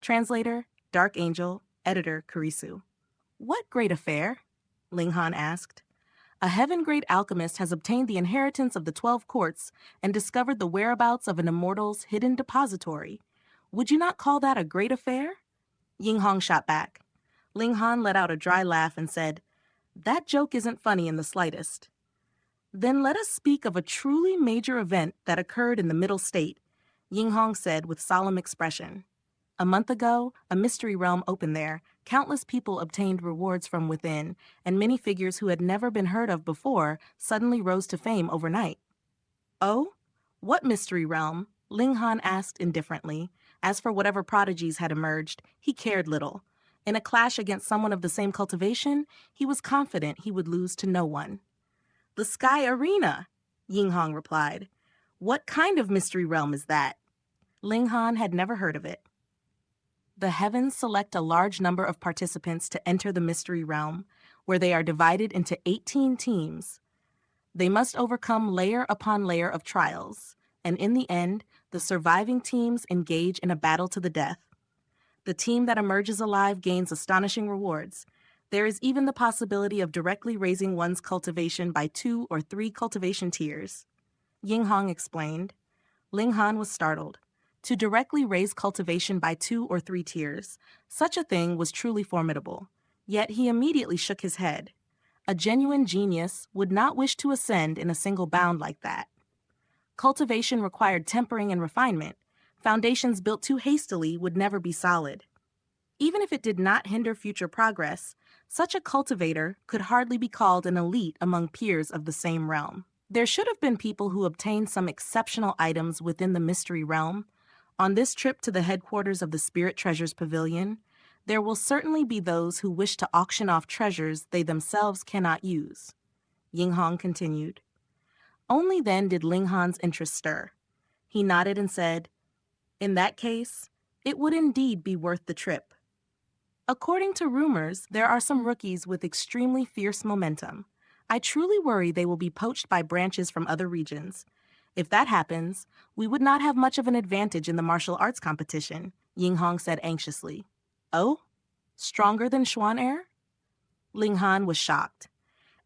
Translator, Dark Angel, Editor, Kurisu. What great affair? Ling Han asked. A heaven-grade alchemist has obtained the inheritance of the 12 courts and discovered the whereabouts of an immortal's hidden depository. Would you not call that a great affair? Ying Hong shot back. Ling Han let out a dry laugh and said, That joke isn't funny in the slightest. Then let us speak of a truly major event that occurred in the Middle State, Ying Hong said with solemn expression. A month ago, a mystery realm opened there. Countless people obtained rewards from within, and many figures who had never been heard of before suddenly rose to fame overnight. Oh? What mystery realm? Ling Han asked indifferently. As for whatever prodigies had emerged, he cared little. In a clash against someone of the same cultivation, he was confident he would lose to no one. The Sky Arena, Ying Hong replied. What kind of mystery realm is that? Ling Han had never heard of it. The heavens select a large number of participants to enter the mystery realm, where they are divided into 18 teams. They must overcome layer upon layer of trials, and in the end, the surviving teams engage in a battle to the death. The team that emerges alive gains astonishing rewards. There is even the possibility of directly raising one's cultivation by 2 or 3 cultivation tiers. Ying Hong explained. Ling Han was startled. To directly raise cultivation by 2 or 3 tiers, such a thing was truly formidable. Yet he immediately shook his head. A genuine genius would not wish to ascend in a single bound like that. Cultivation required tempering and refinement. Foundations built too hastily would never be solid. Even if it did not hinder future progress, such a cultivator could hardly be called an elite among peers of the same realm. There should have been people who obtained some exceptional items within the mystery realm. On this trip to the headquarters of the Spirit Treasures Pavilion, there will certainly be those who wish to auction off treasures they themselves cannot use. Ying Hong continued. Only then did Ling Han's interest stir. He nodded and said, In that case, it would indeed be worth the trip. According to rumors, there are some rookies with extremely fierce momentum. I truly worry they will be poached by branches from other regions. If that happens, we would not have much of an advantage in the martial arts competition, Ying Hong said anxiously. Oh? Stronger than Xuan? Ling Han was shocked.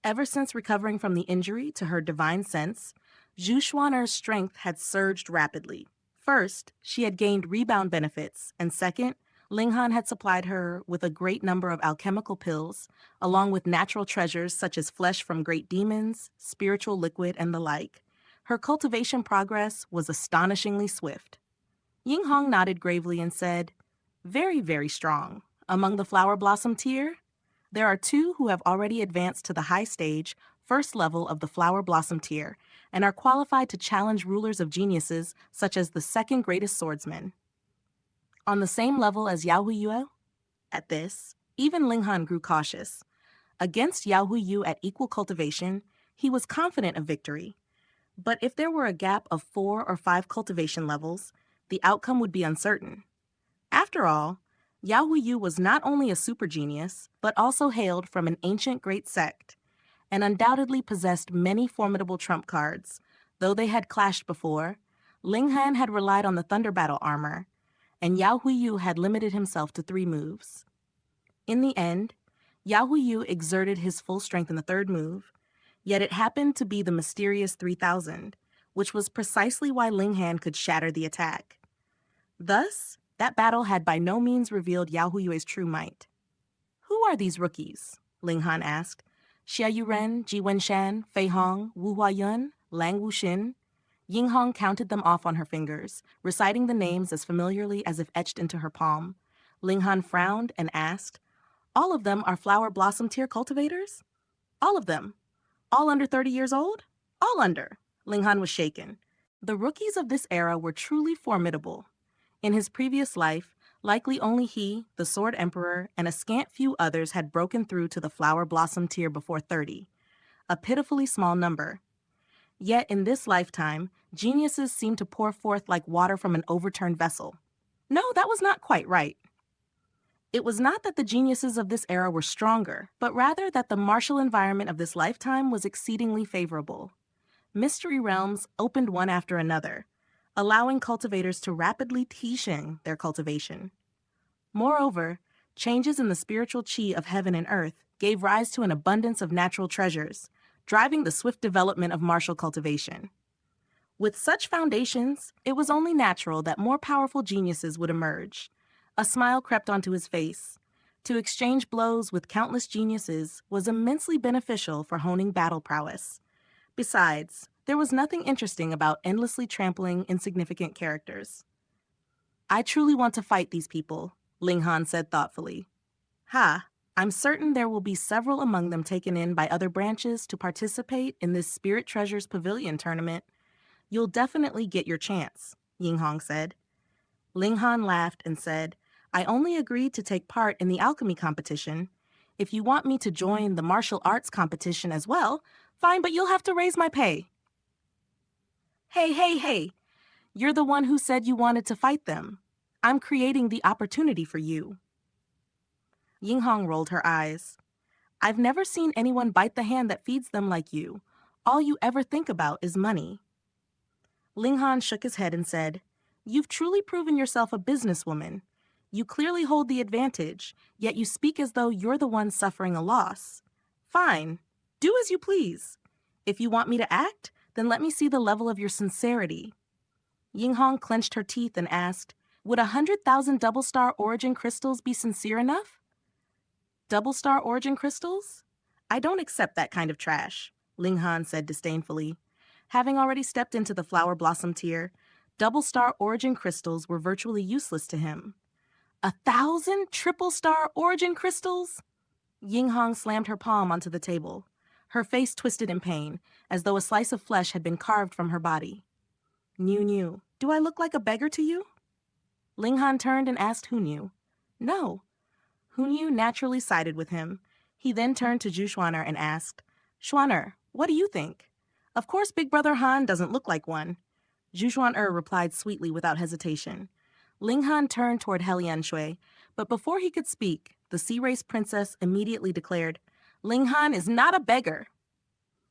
Ever since recovering from the injury to her divine sense, Zhu Xuan'er's strength had surged rapidly. First, she had gained rebound benefits, and second, Ling Han had supplied her with a great number of alchemical pills, along with natural treasures such as flesh from great demons, spiritual liquid, and the like. Her cultivation progress was astonishingly swift. Ying Hong nodded gravely and said, Very, very strong. Among the flower blossom tier, there are 2 who have already advanced to the high stage, first level of the flower blossom tier, and are qualified to challenge rulers of geniuses such as the second greatest swordsman. On the same level as Yao Huiyue? At this, even Ling Han grew cautious. Against Yao Huiyue at equal cultivation, he was confident of victory. But if there were a gap of 4 or 5 cultivation levels, the outcome would be uncertain. After all, Yao Huiyue was not only a super genius, but also hailed from an ancient great sect, and undoubtedly possessed many formidable trump cards. Though they had clashed before, Ling Han had relied on the Thunder Battle armor, and Yao Huiyue had limited himself to 3 moves. In the end, Yao Huiyue exerted his full strength in the 3rd move, yet it happened to be the mysterious 3000, which was precisely why Ling Han could shatter the attack. Thus, that battle had by no means revealed Yao Huiyue's true might. Who are these rookies? Ling Han asked. Xia Yuren, Ji Wenshan, Fei Hong, Wu Huayun, Lang Wuxin. Ying Hong counted them off on her fingers, reciting the names as familiarly as if etched into her palm. Ling Han frowned and asked, All of them are flower blossom tier cultivators? All of them. All under 30 years old? All under. Ling Han was shaken. The rookies of this era were truly formidable. In his previous life, likely only he, the Sword Emperor, and a scant few others had broken through to the flower blossom tier before 30. A pitifully small number. Yet in this lifetime, geniuses seemed to pour forth like water from an overturned vessel. No, that was not quite right. It was not that the geniuses of this era were stronger, but rather that the martial environment of this lifetime was exceedingly favorable. Mystery realms opened one after another, allowing cultivators to rapidly teaching their cultivation. Moreover, changes in the spiritual chi of heaven and earth gave rise to an abundance of natural treasures, driving the swift development of martial cultivation. With such foundations, it was only natural that more powerful geniuses would emerge. A smile crept onto his face. To exchange blows with countless geniuses was immensely beneficial for honing battle prowess. Besides, there was nothing interesting about endlessly trampling insignificant characters. I truly want to fight these people, Ling Han said thoughtfully. Ha, I'm certain there will be several among them taken in by other branches to participate in this Spirit Treasures Pavilion tournament. You'll definitely get your chance, Ying Hong said. Ling Han laughed and said, I only agreed to take part in the alchemy competition. If you want me to join the martial arts competition as well, fine, but you'll have to raise my pay. Hey, you're the one who said you wanted to fight them. I'm creating the opportunity for you. Ying Hong rolled her eyes. I've never seen anyone bite the hand that feeds them like you. All you ever think about is money. Ling Han shook his head and said, You've truly proven yourself a businesswoman. You clearly hold the advantage, yet you speak as though you're the one suffering a loss. Fine, do as you please. If you want me to act, then let me see the level of your sincerity. Ying Hong clenched her teeth and asked, Would 100,000 double-star origin crystals be sincere enough? Double-star origin crystals? I don't accept that kind of trash, Ling Han said disdainfully. Having already stepped into the flower blossom tier, double-star origin crystals were virtually useless to him. 1,000 triple-star origin crystals? Ying Hong slammed her palm onto the table. Her face twisted in pain, as though a slice of flesh had been carved from her body. New, do I look like a beggar to you? Ling Han turned and asked Hu Niu. No. Hu Niu naturally sided with him. He then turned to Zhu Xuaner and asked, Xuaner, what do you think? Of course Big Brother Han doesn't look like one. Zhu Xuaner replied sweetly without hesitation. Ling Han turned toward Helian Shui, but before he could speak, the Sea Race Princess immediately declared, Ling Han is not a beggar.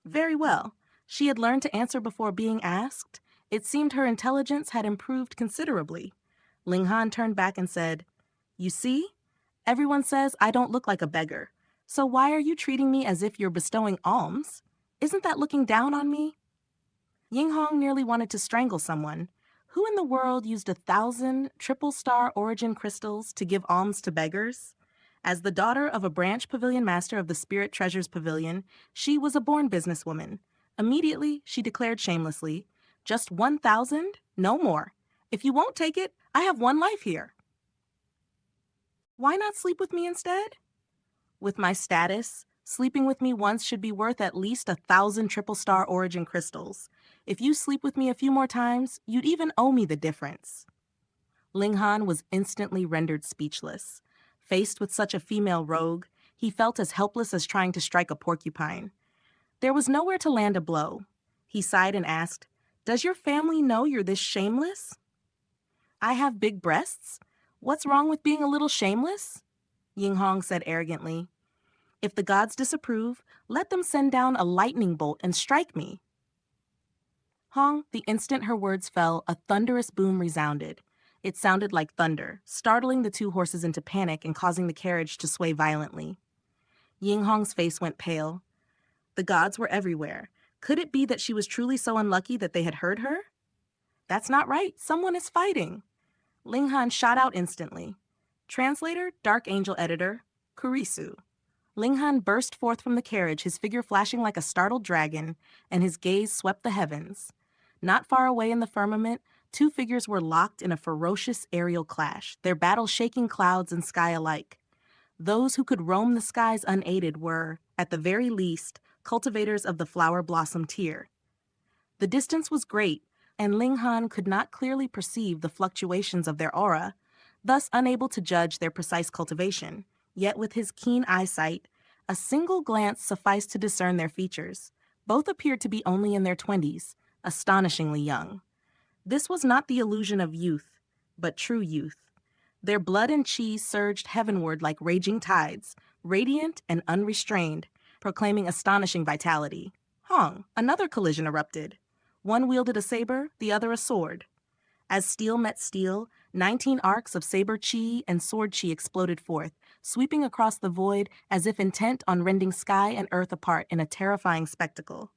Very well. She had learned to answer before being asked. It seemed her intelligence had improved considerably. Ling Han turned back and said, You see? Everyone says I don't look like a beggar. So why are you treating me as if you're bestowing alms? Isn't that looking down on me? Ying Hong nearly wanted to strangle someone. Who in the world used 1,000 triple-star origin crystals to give alms to beggars? As the daughter of a branch pavilion master of the Spirit Treasures Pavilion, she was a born businesswoman. Immediately, she declared shamelessly, Just 1,000? No more. If you won't take it, I have one life here. Why not sleep with me instead? With my status, sleeping with me once should be worth at least 1,000 triple-star origin crystals. If you sleep with me a few more times, you'd even owe me the difference. Ling Han was instantly rendered speechless. Faced with such a female rogue, he felt as helpless as trying to strike a porcupine. There was nowhere to land a blow. He sighed and asked, Does your family know you're this shameless? I have big breasts? What's wrong with being a little shameless? Ying Hong said arrogantly. If the gods disapprove, let them send down a lightning bolt and strike me. Hong, the instant her words fell, a thunderous boom resounded. It sounded like thunder, startling the two horses into panic and causing the carriage to sway violently. Ying Hong's face went pale. The gods were everywhere. Could it be that she was truly so unlucky that they had heard her? That's not right. Someone is fighting. Ling Han shot out instantly. Translator, Dark Angel Editor, Kurisu. Ling Han burst forth from the carriage, his figure flashing like a startled dragon, and his gaze swept the heavens. Not far away in the firmament, two figures were locked in a ferocious aerial clash, their battle shaking clouds and sky alike. Those who could roam the skies unaided were, at the very least, cultivators of the flower blossom tier. The distance was great, and Ling Han could not clearly perceive the fluctuations of their aura, thus unable to judge their precise cultivation. Yet with his keen eyesight, a single glance sufficed to discern their features. Both appeared to be only in their 20s, astonishingly young. This was not the illusion of youth, but true youth. Their blood and chi surged heavenward like raging tides, radiant and unrestrained, proclaiming astonishing vitality. Hong, another collision erupted. One wielded a saber, the other a sword. As steel met steel, 19 arcs of saber chi and sword chi exploded forth, sweeping across the void as if intent on rending sky and earth apart in a terrifying spectacle.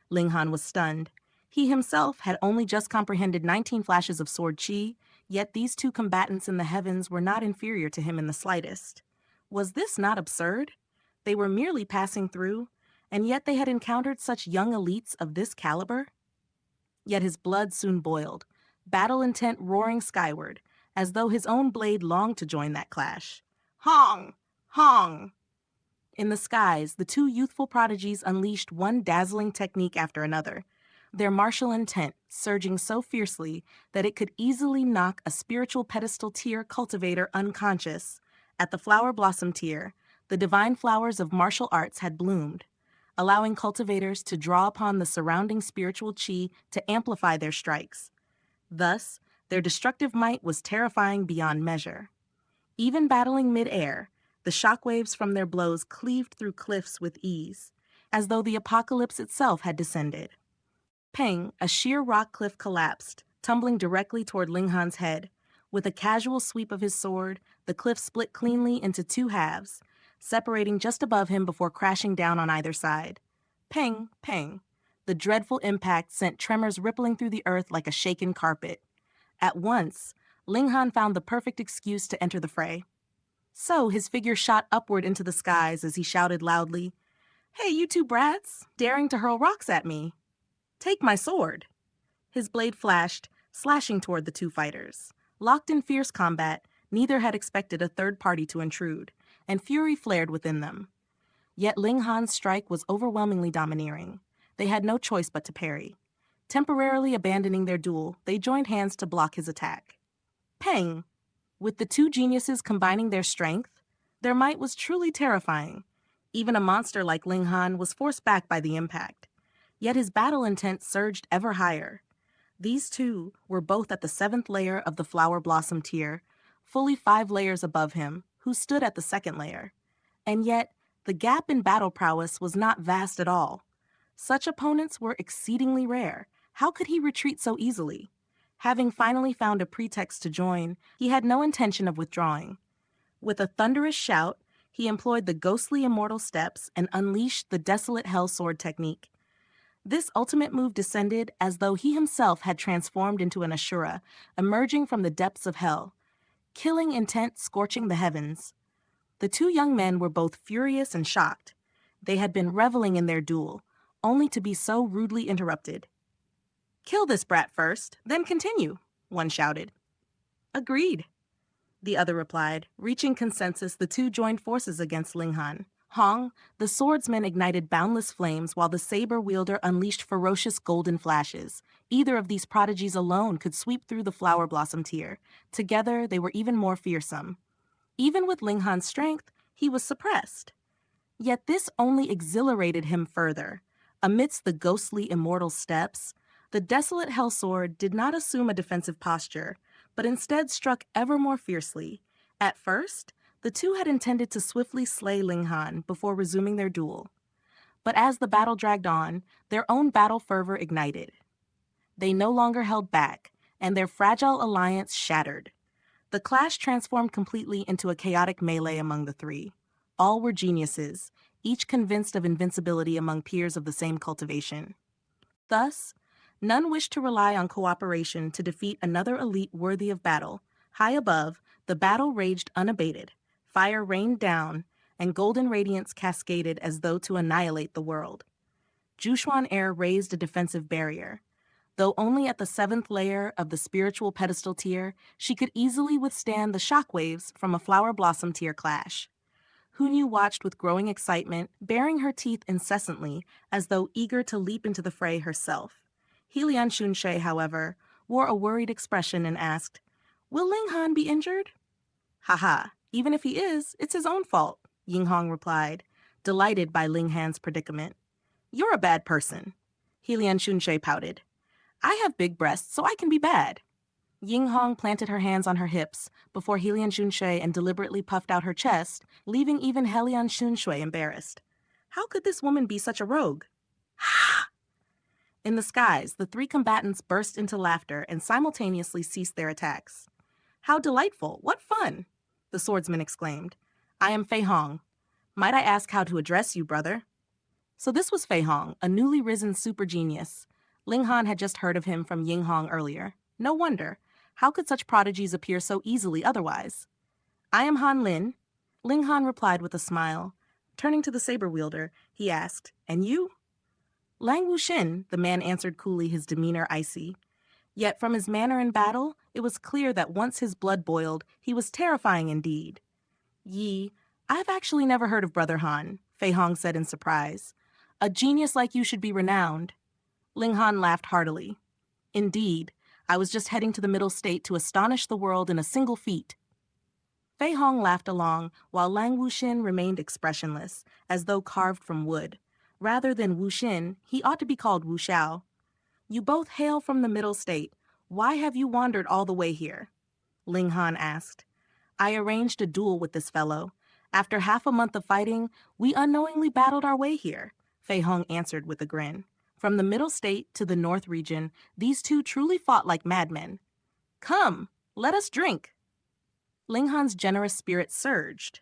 Ling Han was stunned. He himself had only just comprehended 19 flashes of sword chi, yet these two combatants in the heavens were not inferior to him in the slightest. Was this not absurd? They were merely passing through, and yet they had encountered such young elites of this caliber? Yet his blood soon boiled, battle intent roaring skyward, as though his own blade longed to join that clash. Hong! Hong! In the skies, the two youthful prodigies unleashed one dazzling technique after another, their martial intent surging so fiercely that it could easily knock a spiritual pedestal tier cultivator unconscious. At the flower blossom tier, the divine flowers of martial arts had bloomed, allowing cultivators to draw upon the surrounding spiritual chi to amplify their strikes. Thus, their destructive might was terrifying beyond measure. Even battling mid-air, the shockwaves from their blows cleaved through cliffs with ease, as though the apocalypse itself had descended. Peng, a sheer rock cliff collapsed, tumbling directly toward Ling Han's head. With a casual sweep of his sword, the cliff split cleanly into two halves, separating just above him before crashing down on either side. Peng, peng. The dreadful impact sent tremors rippling through the earth like a shaken carpet. At once, Ling Han found the perfect excuse to enter the fray. So his figure shot upward into the skies as he shouted loudly, "Hey, you two brats, daring to hurl rocks at me! Take my sword!" His blade flashed, slashing toward the two fighters. Locked in fierce combat, neither had expected a third party to intrude, and fury flared within them. Yet Ling Han's strike was overwhelmingly domineering. They had no choice but to parry. Temporarily abandoning their duel, they joined hands to block his attack. Peng! With the two geniuses combining their strength, their might was truly terrifying. Even a monster like Ling Han was forced back by the impact. Yet his battle intent surged ever higher. These two were both at the 7th layer of the flower blossom tier, fully 5 layers above him, who stood at the 2nd layer. And yet, the gap in battle prowess was not vast at all. Such opponents were exceedingly rare. How could he retreat so easily? Having finally found a pretext to join, he had no intention of withdrawing. With a thunderous shout, he employed the ghostly immortal steps and unleashed the desolate hell sword technique. This ultimate move descended as though he himself had transformed into an Ashura, emerging from the depths of hell, killing intent scorching the heavens. The two young men were both furious and shocked. They had been reveling in their duel, only to be so rudely interrupted. "Kill this brat first, then continue," one shouted. "Agreed," the other replied. Reaching consensus, the two joined forces against Ling Han. Hong, the swordsman, ignited boundless flames while the saber wielder unleashed ferocious golden flashes. Either of these prodigies alone could sweep through the flower blossom tier. Together, they were even more fearsome. Even with Ling Han's strength, he was suppressed. Yet this only exhilarated him further. Amidst the ghostly immortal steps, the desolate hell sword did not assume a defensive posture, but instead struck ever more fiercely. At first, the two had intended to swiftly slay Ling Han before resuming their duel. But as the battle dragged on, their own battle fervor ignited. They no longer held back, and their fragile alliance shattered. The clash transformed completely into a chaotic melee among the three. All were geniuses, each convinced of invincibility among peers of the same cultivation. Thus, none wished to rely on cooperation to defeat another elite worthy of battle. High above, the battle raged unabated. Fire rained down, and golden radiance cascaded as though to annihilate the world. Jushuan Air raised a defensive barrier. Though only at the 7th layer of the spiritual pedestal tier, she could easily withstand the shockwaves from a flower blossom tier clash. Hunyu watched with growing excitement, baring her teeth incessantly, as though eager to leap into the fray herself. Helian Shunshe, however, wore a worried expression and asked, "Will Ling Han be injured?" "Haha, even if he is, it's his own fault," Ying Hong replied, delighted by Ling Han's predicament. "You're a bad person." Helian Shunshe pouted. "I have big breasts, so I can be bad." Ying Hong planted her hands on her hips before Helian Shunshui and deliberately puffed out her chest, leaving even Helian Shunshui embarrassed. How could this woman be such a rogue? Ha! In the skies, the three combatants burst into laughter and simultaneously ceased their attacks. How delightful! What fun! The swordsman exclaimed. I am Fei Hong. Might I ask how to address you, brother? So this was Fei Hong, a newly risen super genius. Ling Han had just heard of him from Ying Hong earlier. No wonder. How could such prodigies appear so easily otherwise? I am Han Lin. Ling Han replied with a smile. Turning to the saber wielder, he asked, And you? Lang Wuxin, the man answered coolly, his demeanor icy. Yet from his manner in battle, it was clear that once his blood boiled, he was terrifying indeed. Yi, I've actually never heard of Brother Han, Fei Hong said in surprise. A genius like you should be renowned. Ling Han laughed heartily. Indeed, I was just heading to the Middle State to astonish the world in a single feat. Fei Hong laughed along, while Lang Wuxin remained expressionless, as though carved from wood. Rather than Wuxin, he ought to be called Wu Xiao. You both hail from the Middle State. Why have you wandered all the way here? Ling Han asked. I arranged a duel with this fellow. After half a month of fighting, we unknowingly battled our way here, Fei Hong answered with a grin. From the Middle State to the North region, these two truly fought like madmen. Come, let us drink. Ling Han's generous spirit surged.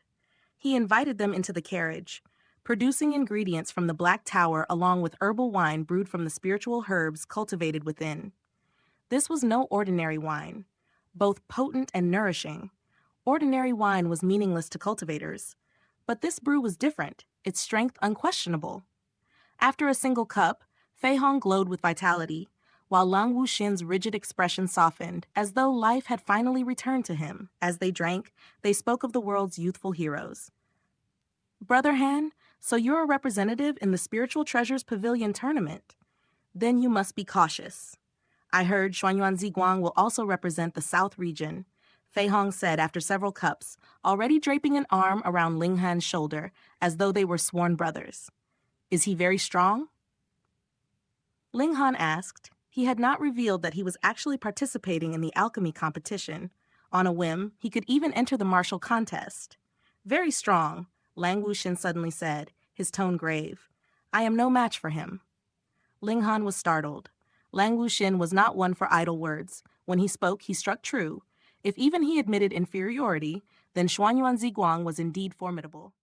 He invited them into the carriage, producing ingredients from the Black Tower along with herbal wine brewed from the spiritual herbs cultivated within. This was no ordinary wine, both potent and nourishing. Ordinary wine was meaningless to cultivators, but this brew was different, its strength unquestionable. After a single cup, Fei Hong glowed with vitality, while Lang Wuxin's rigid expression softened, as though life had finally returned to him. As they drank, they spoke of the world's youthful heroes. Brother Han, so you're a representative in the Spiritual Treasures Pavilion tournament. Then you must be cautious. I heard Xuanyuan Ziguang will also represent the South region, Fei Hong said after several cups, already draping an arm around Ling Han's shoulder, as though they were sworn brothers. Is he very strong? Ling Han asked. He had not revealed that he was actually participating in the alchemy competition. On a whim, he could even enter the martial contest. Very strong, Lang Wuxin suddenly said, his tone grave. I am no match for him. Ling Han was startled. Lang Wuxin was not one for idle words. When he spoke, he struck true. If even he admitted inferiority, then Xuanyuan Ziguang was indeed formidable.